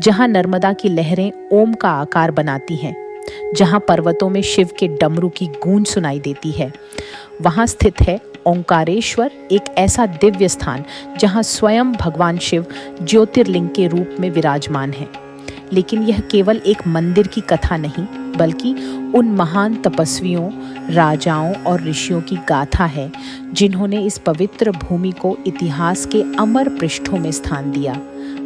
जहां नर्मदा की लहरें ओम का आकार बनाती हैं, जहां पर्वतों में शिव के डमरू की गूंज सुनाई देती है, वहां स्थित है ओंकारेश्वर, एक ऐसा दिव्य स्थान जहां स्वयं भगवान शिव ज्योतिर्लिंग के रूप में विराजमान है। लेकिन यह केवल एक मंदिर की कथा नहीं, बल्कि उन महान तपस्वियों, राजाओं और ऋषियों की गाथा है जिन्होंने इस पवित्र भूमि को इतिहास के अमर पृष्ठों में स्थान दिया।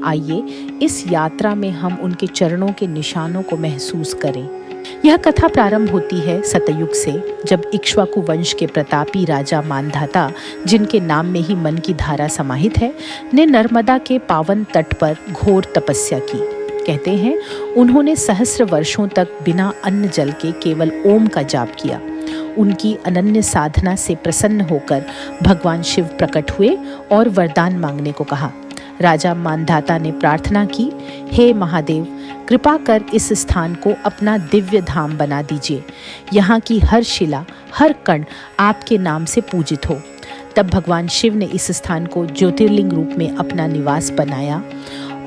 आइए इस यात्रा में हम उनके चरणों के निशानों को महसूस करें। यह कथा प्रारंभ होती है सतयुग से, जब इक्ष्वाकु वंश के प्रतापी राजा मांधाता, जिनके नाम में ही मन की धारा समाहित है, ने नर्मदा के पावन तट पर घोर तपस्या की। कहते हैं उन्होंने सहस्र वर्षों तक बिना अन्न जल के केवल ओम का जाप किया। उनकी अनन्य साधना से प्रसन्न होकर भगवान शिव प्रकट हुए और वरदान मांगने को कहा। राजा मांधाता ने प्रार्थना की, हे महादेव, कृपा कर इस स्थान को अपना दिव्य धाम बना दीजिए। यहाँ की हर शिला, हर कण आपके नाम से पूजित हो। तब भगवान शिव ने इस स्थान को ज्योतिर्लिंग रूप में अपना निवास बनाया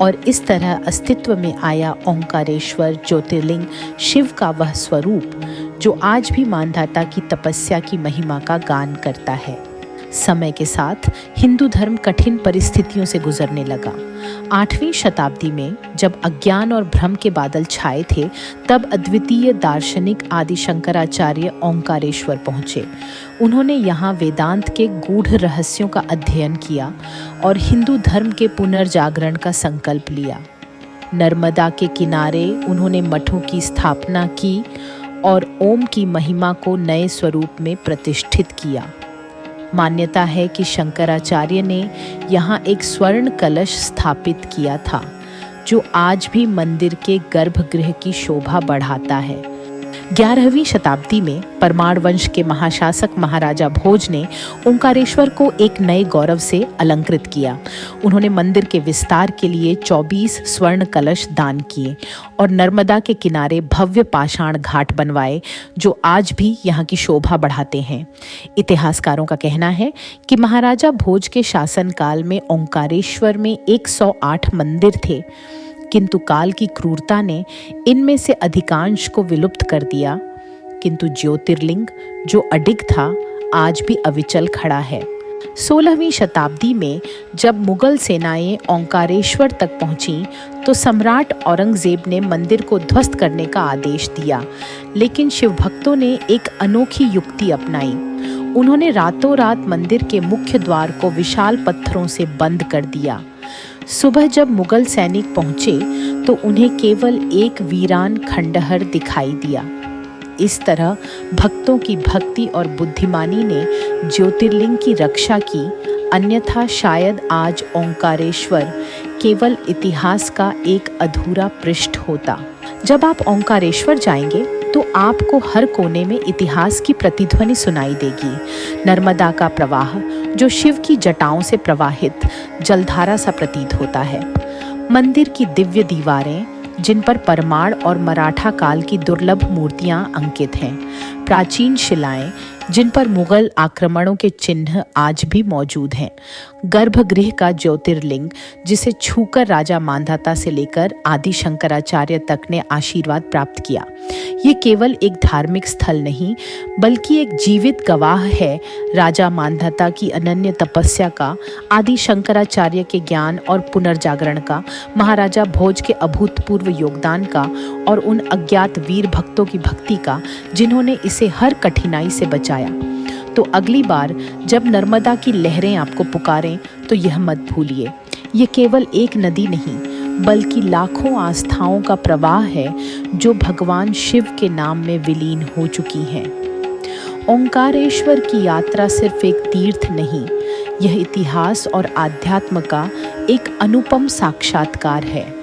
और इस तरह अस्तित्व में आया ओंकारेश्वर ज्योतिर्लिंग, शिव का वह स्वरूप जो आज भी मांधाता की तपस्या की महिमा का गान करता है। समय के साथ हिंदू धर्म कठिन परिस्थितियों से गुजरने लगा। 8वीं शताब्दी में जब अज्ञान और भ्रम के बादल छाए थे, तब अद्वितीय दार्शनिक आदि शंकराचार्य ओंकारेश्वर पहुँचे। उन्होंने यहाँ वेदांत के गूढ़ रहस्यों का अध्ययन किया और हिंदू धर्म के पुनर्जागरण का संकल्प लिया। नर्मदा के किनारे उन्होंने मठों की स्थापना की और ओम की महिमा को नए स्वरूप में प्रतिष्ठित किया। मान्यता है कि शंकराचार्य ने यहाँ एक स्वर्ण कलश स्थापित किया था, जो आज भी मंदिर के गर्भगृह की शोभा बढ़ाता है। 11वीं शताब्दी में परमार वंश के महाशासक महाराजा भोज ने ओंकारेश्वर को एक नए गौरव से अलंकृत किया। उन्होंने मंदिर के विस्तार के लिए 24 स्वर्ण कलश दान किए और नर्मदा के किनारे भव्य पाषाण घाट बनवाए, जो आज भी यहाँ की शोभा बढ़ाते हैं। इतिहासकारों का कहना है कि महाराजा भोज के शासनकाल में ओंकारेश्वर में 108 मंदिर थे, किंतु काल की क्रूरता ने इनमें से अधिकांश को विलुप्त कर दिया। किंतु ज्योतिर्लिंग जो अडिग था, आज भी अविचल खड़ा है। 16वीं शताब्दी में जब मुगल सेनाएं ओंकारेश्वर तक पहुंची, तो सम्राट औरंगजेब ने मंदिर को ध्वस्त करने का आदेश दिया। लेकिन शिव भक्तों ने एक अनोखी युक्ति अपनाई। उन्होंने रातों रात मंदिर के मुख्य द्वार को विशाल पत्थरों से बंद कर दिया। सुबह जब मुगल सैनिक पहुंचे तो उन्हें केवल एक वीरान खंडहर दिखाई दिया। इस तरह भक्तों की भक्ति और बुद्धिमानी ने ज्योतिर्लिंग की रक्षा की, अन्यथा शायद आज ओंकारेश्वर केवल इतिहास का एक अधूरा पृष्ठ होता। जब आप ओंकारेश्वर जाएंगे तो आपको हर कोने में इतिहास की प्रतिध्वनि सुनाई देगी। नर्मदा का प्रवाह जो शिव की जटाओं से प्रवाहित जलधारा सा प्रतीत होता है। मंदिर की दिव्य दीवारें, जिन पर परमार और मराठा काल की दुर्लभ मूर्तियां अंकित हैं। प्राचीन शिलाएं, जिन पर मुगल आक्रमणों के चिन्ह आज भी मौजूद हैं। गर्भगृह का ज्योतिर्लिंग, जिसे छूकर राजा मांधाता से लेकर आदि शंकराचार्य तक ने आशीर्वाद प्राप्त किया। ये केवल एक धार्मिक स्थल नहीं, बल्कि एक जीवित गवाह है राजा मांधाता की अनन्य तपस्या का, आदि शंकराचार्य के ज्ञान और पुनर्जागरण का, महाराजा भोज के अभूतपूर्व योगदान का और उन अज्ञात वीर भक्तों की भक्ति का, जिन्होंने इसे हर कठिनाई से बचाया। तो अगली बार जब नर्मदा की लहरें आपको पुकारें, तो यह मत भूलिए, ये केवल एक नदी नहीं, बल्कि लाखों आस्थाओं का प्रवाह है जो भगवान शिव के नाम में विलीन हो चुकी हैं। ओंकारेश्वर की यात्रा सिर्फ एक तीर्थ नहीं, यह इतिहास और आध्यात्म का एक अनुपम साक्षात्कार है।